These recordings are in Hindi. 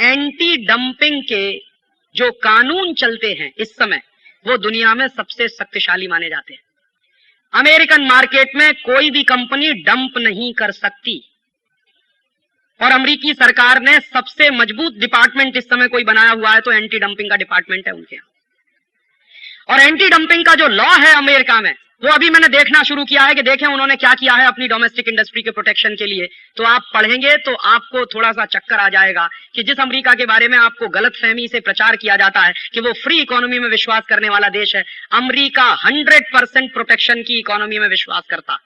एंटी डंपिंग के जो कानून चलते हैं इस समय, वो दुनिया में सबसे शक्तिशाली माने जाते हैं। अमेरिकन मार्केट में कोई भी कंपनी डंप नहीं कर सकती, और अमेरिकी सरकार ने सबसे मजबूत डिपार्टमेंट इस समय कोई बनाया हुआ है तो एंटी डंपिंग का डिपार्टमेंट है उनके यहां। और एंटी डंपिंग का जो लॉ है अमेरिका में, वो अभी मैंने देखना शुरू किया है कि देखें उन्होंने क्या किया है अपनी डोमेस्टिक इंडस्ट्री के प्रोटेक्शन के लिए। तो आप पढ़ेंगे तो आपको थोड़ा सा चक्कर आ जाएगा कि जिस अमेरिका के बारे में आपको गलतफहमी से प्रचार किया जाता है कि वो फ्री इकोनॉमी में विश्वास करने वाला देश है, अमेरिका 100% प्रोटेक्शन की इकोनॉमी में विश्वास करता है।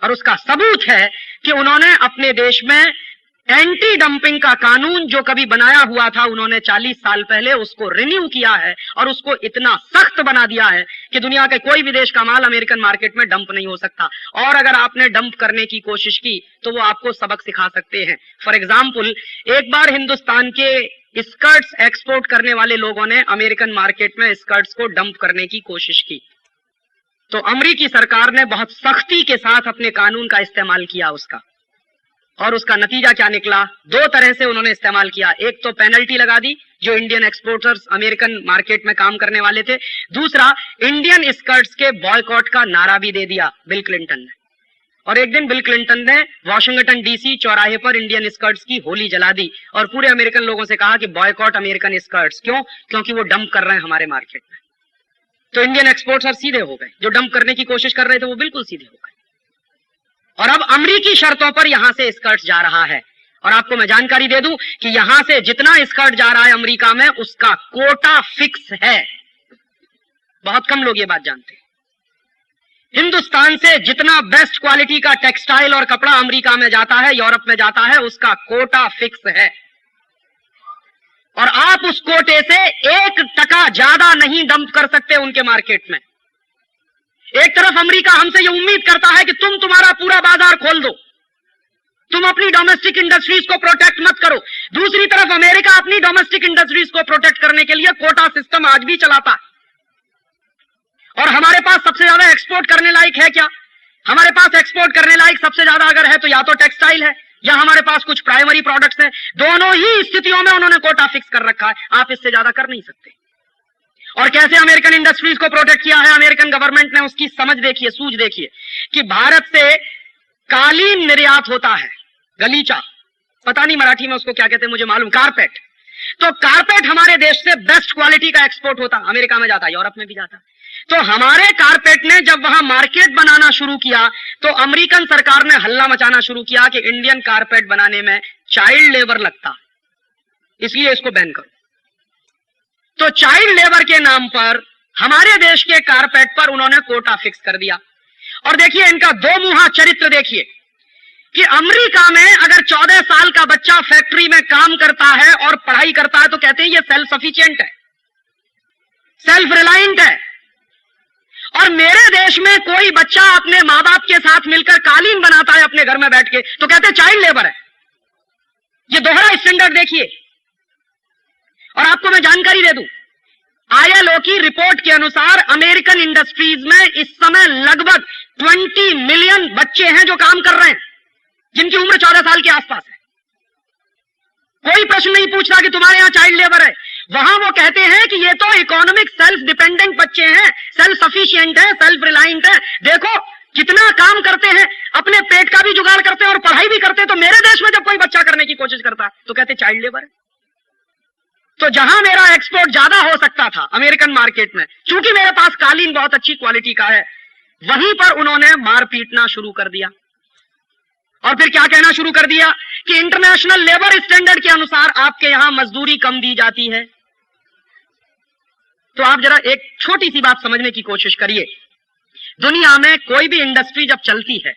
और उसका सबूत है कि उन्होंने अपने देश में एंटी डंपिंग का कानून जो कभी बनाया हुआ था, उन्होंने 40 साल पहले उसको रिन्यू किया है और उसको इतना सख्त बना दिया है कि दुनिया के कोई भी देश का माल अमेरिकन मार्केट में डंप नहीं हो सकता। और अगर आपने डंप करने की कोशिश की तो वो आपको सबक सिखा सकते हैं। फॉर एग्जाम्पल, एक बार हिंदुस्तान के स्कर्ट्स एक्सपोर्ट करने वाले लोगों ने अमेरिकन मार्केट में स्कर्ट्स को डंप करने की कोशिश की, तो अमेरिकी सरकार ने बहुत सख्ती के साथ अपने कानून का इस्तेमाल किया उसका, और उसका नतीजा क्या निकला? दो तरह से उन्होंने इस्तेमाल किया। एक तो पेनल्टी लगा दी जो इंडियन एक्सपोर्टर्स अमेरिकन मार्केट में काम करने वाले थे, दूसरा इंडियन स्कर्ट्स के बॉयकॉट का नारा भी दे दिया बिल क्लिंटन ने। और एक दिन बिल क्लिंटन ने वॉशिंगटन डीसी चौराहे पर इंडियन स्कर्ट्स की होली जला दी और पूरे अमेरिकन लोगों से कहा कि बॉयकॉट अमेरिकन स्कर्ट्स। क्यों? क्योंकि वो डंप कर रहे हैं हमारे मार्केट में। तो इंडियन एक्सपोर्टर सीधे हो गए, जो डंप करने की कोशिश कर रहे थे वो बिल्कुल सीधे हो गए। और अब अमेरिकी शर्तों पर यहां से स्कर्ट जा रहा है। और आपको मैं जानकारी दे दूं कि यहां से जितना स्कर्ट जा रहा है अमेरिका में, उसका कोटा फिक्स है। बहुत कम लोग ये बात जानते हैं। हिंदुस्तान से जितना बेस्ट क्वालिटी का टेक्सटाइल और कपड़ा अमेरिका में जाता है, यूरोप में जाता है, उसका कोटा फिक्स है। और आप उस कोटे से 1% ज्यादा नहीं डंप कर सकते उनके मार्केट में। एक तरफ अमेरिका हमसे ये उम्मीद करता है कि तुम तुम्हारा पूरा बाजार खोल दो, तुम अपनी डोमेस्टिक इंडस्ट्रीज को प्रोटेक्ट मत करो। दूसरी तरफ अमेरिका अपनी डोमेस्टिक इंडस्ट्रीज को प्रोटेक्ट करने के लिए कोटा सिस्टम आज भी चलाता है। और हमारे पास सबसे ज्यादा एक्सपोर्ट करने लायक है क्या? हमारे पास एक्सपोर्ट करने लायक सबसे ज्यादा अगर है तो या तो टेक्सटाइल है या हमारे पास कुछ प्राइमरी प्रोडक्ट्स हैं। दोनों ही स्थितियों में उन्होंने कोटा फिक्स कर रखा है, आप इससे ज्यादा कर नहीं सकते। और कैसे अमेरिकन इंडस्ट्रीज को प्रोटेक्ट किया है अमेरिकन गवर्नमेंट ने, उसकी समझ देखिए, सूझ देखिए कि भारत से कालीन निर्यात होता है, गलीचा, पता नहीं मराठी में उसको क्या कहते हैं मुझे मालूम, कारपेट। तो कारपेट हमारे देश से बेस्ट क्वालिटी का एक्सपोर्ट होता, अमेरिका में जाता, यूरोप में भी जाता। तो हमारे कारपेट ने जब वहां मार्केट बनाना शुरू किया तो अमेरिकन सरकार ने हल्ला मचाना शुरू किया कि इंडियन कारपेट बनाने में चाइल्ड लेबर लगता, इसलिए इसको बैन करो। तो चाइल्ड लेबर के नाम पर हमारे देश के कारपेट पर उन्होंने कोटा फिक्स कर दिया। और देखिए इनका दो मुहा चरित्र देखिए कि अमेरिका में अगर 14 साल का बच्चा फैक्ट्री में काम करता है और पढ़ाई करता है तो कहते हैं ये सेल्फ सफिशिएंट है, सेल्फ रिलायंट है। और मेरे देश में कोई बच्चा अपने मां बाप के साथ मिलकर कालीन बनाता है अपने घर में बैठ के तो कहते हैं चाइल्ड लेबर है। ये दोहरा स्टैंडर्ड देखिए। और आपको मैं जानकारी दे दूं, ILO की रिपोर्ट के अनुसार अमेरिकन इंडस्ट्रीज में इस समय लगभग 20 मिलियन बच्चे हैं जो काम कर रहे हैं, जिनकी उम्र 14 साल के आसपास है। कोई प्रश्न नहीं पूछता कि तुम्हारे यहां चाइल्ड लेबर है। वहां वो कहते हैं कि ये तो इकोनॉमिक सेल्फ डिपेंडेंट बच्चे हैं, सेल्फ सफिशिएंट है, सेल्फ रिलायंट है। देखो कितना काम करते हैं, अपने पेट का भी जुगाड़ करते हैं और पढ़ाई भी करते हैं। तो मेरे देश में जब कोई बच्चा करने की कोशिश करता है तो कहते चाइल्ड लेबर है। तो जहां मेरा एक्सपोर्ट ज्यादा हो सकता था अमेरिकन मार्केट में, चूंकि मेरे पास कालीन बहुत अच्छी क्वालिटी का है, वहीं पर उन्होंने मार पीटना शुरू कर दिया। और फिर क्या कहना शुरू कर दिया कि इंटरनेशनल लेबर स्टैंडर्ड के अनुसार आपके यहां मजदूरी कम दी जाती है। तो आप जरा एक छोटी सी बात समझने की कोशिश करिए। दुनिया में कोई भी इंडस्ट्री जब चलती है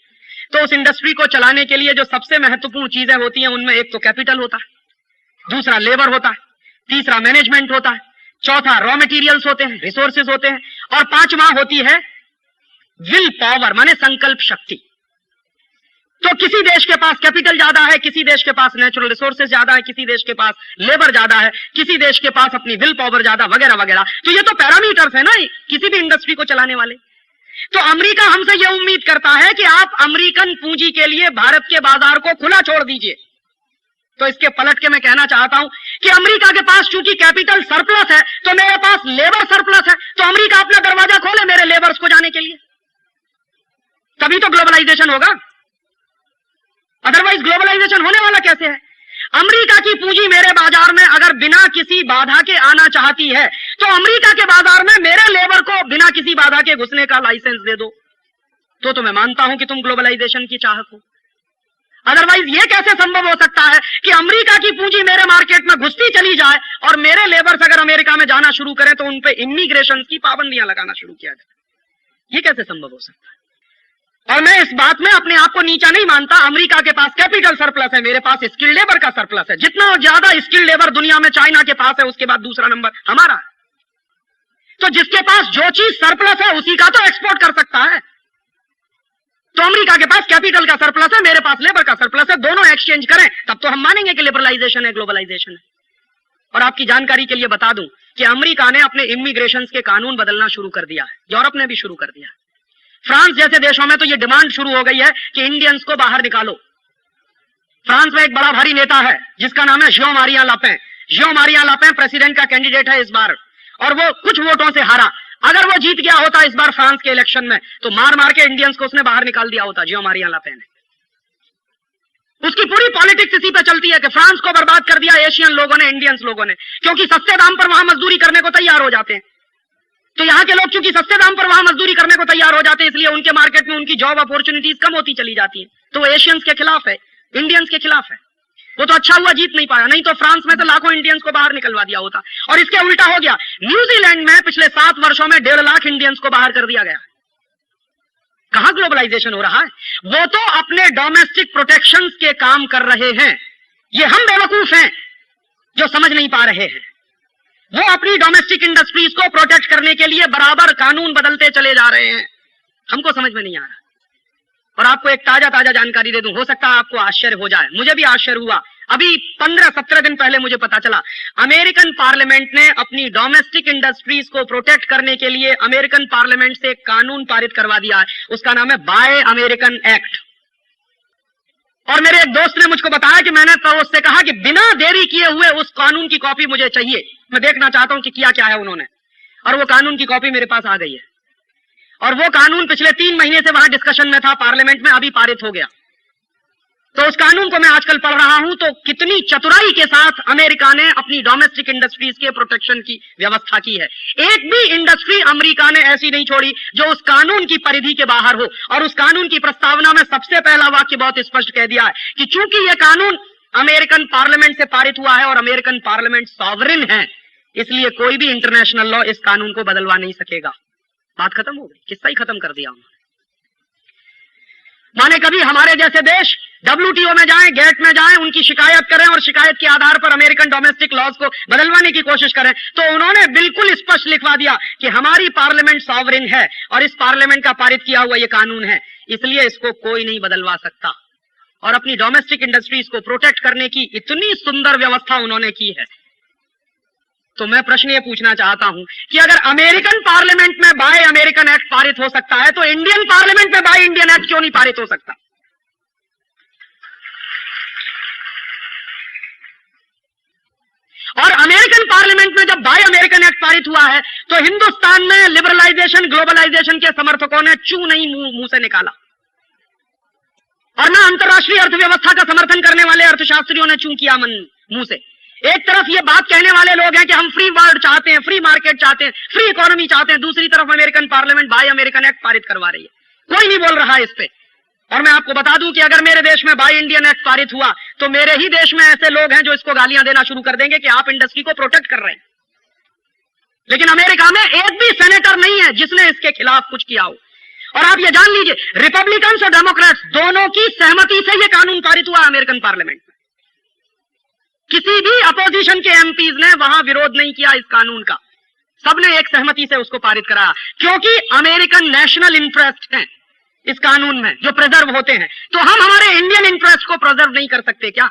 तो उस इंडस्ट्री को चलाने के लिए जो सबसे महत्वपूर्ण चीजें होती हैं उनमें एक तो कैपिटल होता है, दूसरा लेबर होता है, तीसरा मैनेजमेंट होता है, चौथा रॉ मटेरियल्स होते हैं, रिसोर्सेज होते हैं, और पांचवा होती है विल पावर माने संकल्प शक्ति। तो किसी देश के पास कैपिटल ज्यादा है, किसी देश के पास नेचुरल रिसोर्सेज ज्यादा है, किसी देश के पास लेबर ज्यादा है, किसी देश के पास अपनी विल पावर ज्यादा, वगैरह वगैरह। तो ये तो पैरामीटर्स है ना किसी भी इंडस्ट्री को चलाने वाले। तो अमेरिका हमसे यह उम्मीद करता है कि आप अमेरिकन पूंजी के लिए भारत के बाजार को खुला छोड़ दीजिए, तो इसके पलट के मैं कहना चाहता हूं कि अमेरिका के पास चूंकि कैपिटल सरप्लस है तो मेरे पास लेबर सरप्लस है, तो अमेरिका अपना दरवाजा खोले मेरे लेबर्स को जाने के लिए, तभी तो ग्लोबलाइजेशन होगा। अदरवाइज ग्लोबलाइजेशन होने वाला कैसे है? अमेरिका की पूंजी मेरे बाजार में अगर बिना किसी बाधा के आना चाहती है तो अमेरिका के बाजार में मेरे लेबर को बिना किसी बाधा के घुसने का लाइसेंस दे दो, तो मैं मानता हूं कि तुम ग्लोबलाइजेशन की चाहक हो। अदरवाइज ये कैसे संभव हो सकता है कि अमेरिका की पूंजी मेरे मार्केट में घुसती चली जाए और मेरे लेबर्स अगर अमेरिका में जाना शुरू करें तो उन पे इमिग्रेशन की पाबंदियां लगाना शुरू किया जाए? ये कैसे संभव हो सकता है? और मैं इस बात में अपने आप को नीचा नहीं मानता। अमेरिका के पास कैपिटल सरप्लस है, मेरे पास स्किल्ड लेबर का सरप्लस है। जितना ज्यादा स्किल्ड लेबर दुनिया में चाइना के पास है, उसके बाद दूसरा नंबर हमारा है। तो जिसके पास जो चीज सरप्लस है उसी का तो एक्सपोर्ट कर सकता है। तो अमेरिका के पास कैपिटल का सरप्लस है, मेरे पास लेबर का सरप्लस है, दोनों एक्सचेंज करें तब तो हम मानेंगे कि लिबरलाइजेशन है, ग्लोबलाइजेशन है। और आपकी जानकारी के लिए बता दूं कि अमेरिका ने अपने इमिग्रेशन के कानून बदलना शुरू कर दिया है, यूरोप ने भी शुरू कर दिया है। फ्रांस जैसे देशों में तो यह डिमांड शुरू हो गई है कि इंडियंस को बाहर निकालो। फ्रांस में एक बड़ा भारी नेता है जिसका नाम है जियो मारियां लापें। जियो मारियां लापें प्रेसिडेंट का कैंडिडेट है इस बार, और वो कुछ वोटों से हारा। अगर वो जीत गया होता इस बार फ्रांस के इलेक्शन में तो मार मार के इंडियंस को उसने बाहर निकाल दिया होता, जियो मारियां लापें ने। उसकी पूरी पॉलिटिक्स इसी पे चलती है कि फ्रांस को बर्बाद कर दिया एशियन लोगों ने, इंडियंस लोगों ने, क्योंकि सस्ते दाम पर वहां मजदूरी करने को तैयार हो जाते हैं। तो यहाँ के लोग चूंकि सस्ते दाम पर वहां मजदूरी करने को तैयार हो जाते हैं, इसलिए उनके मार्केट में उनकी जॉब अपॉर्चुनिटीज कम होती चली जाती है। तो वो एशियंस के खिलाफ है, इंडियंस के खिलाफ है। वो तो अच्छा हुआ जीत नहीं पाया, नहीं तो फ्रांस में तो लाखों इंडियंस को बाहर निकलवा दिया होता। और इसके उल्टा हो गया, न्यूजीलैंड में पिछले 7 वर्षों में 1.5 लाख इंडियंस को बाहर कर दिया गया। कहां ग्लोबलाइजेशन हो रहा है? वो तो अपने डोमेस्टिक प्रोटेक्शन के काम कर रहे हैं। ये हम बेवकूफ हैं जो समझ नहीं पा रहे हैं। वो अपनी डोमेस्टिक इंडस्ट्रीज को प्रोटेक्ट करने के लिए बराबर कानून बदलते चले जा रहे हैं, हमको समझ में नहीं आ रहा। और आपको एक ताजा जानकारी दे दूं, हो सकता है आपको आश्चर्य हो जाए, मुझे भी आश्चर्य हुआ। अभी 15-17 दिन पहले मुझे पता चला अमेरिकन पार्लियामेंट ने अपनी डोमेस्टिक इंडस्ट्रीज को प्रोटेक्ट करने के लिए अमेरिकन पार्लियामेंट से एक कानून पारित करवा दिया है। उसका नाम है बाय अमेरिकन एक्ट। और मेरे एक दोस्त ने मुझको बताया कि मैंने तो उससे कहा कि बिना देरी किए हुए उस कानून की कॉपी मुझे चाहिए, मैं देखना चाहता हूं कि क्या है उन्होंने। और वो कानून की कॉपी मेरे पास आ गई है। और वो कानून पिछले 3 महीने से वहां डिस्कशन में था पार्लियामेंट में, अभी पारित हो गया। तो उस कानून को मैं आजकल पढ़ रहा हूं, तो कितनी चतुराई के साथ अमेरिका ने अपनी डोमेस्टिक इंडस्ट्रीज के प्रोटेक्शन की व्यवस्था की है। एक भी इंडस्ट्री अमेरिका ने ऐसी नहीं छोड़ी जो उस कानून की परिधि के बाहर हो। और उस कानून की प्रस्तावना में सबसे पहला वाक्य बहुत स्पष्ट कह दिया है कि चूंकि यह कानून अमेरिकन पार्लियामेंट से पारित हुआ है और अमेरिकन पार्लियामेंट सॉवरेन है, इसलिए कोई भी इंटरनेशनल लॉ इस कानून को बदलवा नहीं सकेगा। बात खत्म हो गई, किस्सा ही खत्म कर दिया उन्होंने। माने कभी हमारे जैसे देश WTO में जाएं, गेट में जाएं, उनकी शिकायत करें और शिकायत के आधार पर अमेरिकन डोमेस्टिक लॉज को बदलवाने की कोशिश करें, तो उन्होंने बिल्कुल स्पष्ट लिखवा दिया कि हमारी पार्लियामेंट सॉवरेन है और इस पार्लियामेंट का पारित किया हुआ यह कानून है, इसलिए इसको कोई नहीं बदलवा सकता। और अपनी डोमेस्टिक इंडस्ट्रीज को प्रोटेक्ट करने की इतनी सुंदर व्यवस्था उन्होंने की है। तो मैं प्रश्न ये पूछना चाहता हूं कि अगर अमेरिकन पार्लियामेंट में बाय अमेरिकन एक्ट पारित हो सकता है तो इंडियन पार्लियामेंट में बाय इंडियन एक्ट क्यों नहीं पारित हो सकता? और अमेरिकन पार्लियामेंट में जब बाय अमेरिकन एक्ट पारित हुआ है तो हिंदुस्तान में लिबरलाइजेशन, ग्लोबलाइजेशन के समर्थकों ने चू नहीं मुंह से निकाला, और ना अंतर्राष्ट्रीय अर्थव्यवस्था का समर्थन करने वाले अर्थशास्त्रियों ने चू किया मुंह से। एक तरफ ये बात कहने वाले लोग हैं कि हम फ्री वर्ल्ड चाहते हैं, फ्री मार्केट चाहते हैं, फ्री इकोनॉमी चाहते हैं, दूसरी तरफ American parliament bye American act पारित करवा रही है। कोई नहीं बोल रहा है इस पे। और मैं आपको बता दूं कि अगर मेरे देश में बाय इंडियन एक्ट पारित हुआ तो मेरे ही देश में ऐसे लोग हैं जो इसको गालियां देना शुरू कर देंगे कि आप इंडस्ट्री को प्रोटेक्ट कर रहे हैं। लेकिन अमेरिका में एक भी सेनेटर नहीं है जिसने इसके खिलाफ कुछ किया हो। और आप ये जान लीजिए, रिपब्लिकन्स और डेमोक्रेट्स दोनों की सहमति से यह कानून पारित हुआ अमेरिकन पार्लियामेंट में। किसी भी अपोजिशन के एमपीज ने वहां विरोध नहीं किया इस कानून का, सबने एक सहमति से उसको पारित कराया, क्योंकि अमेरिकन नेशनल इंटरेस्ट है इस कानून में जो प्रिजर्व होते हैं। तो हम हमारे इंडियन इंटरेस्ट को प्रिजर्व नहीं कर सकते क्या?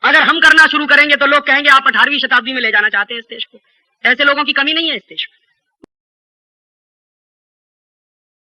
अगर हम करना शुरू करेंगे तो लोग कहेंगे आप 18वीं शताब्दी में ले जाना चाहते हैं इस देश को। ऐसे लोगों की कमी नहीं है इस देश में।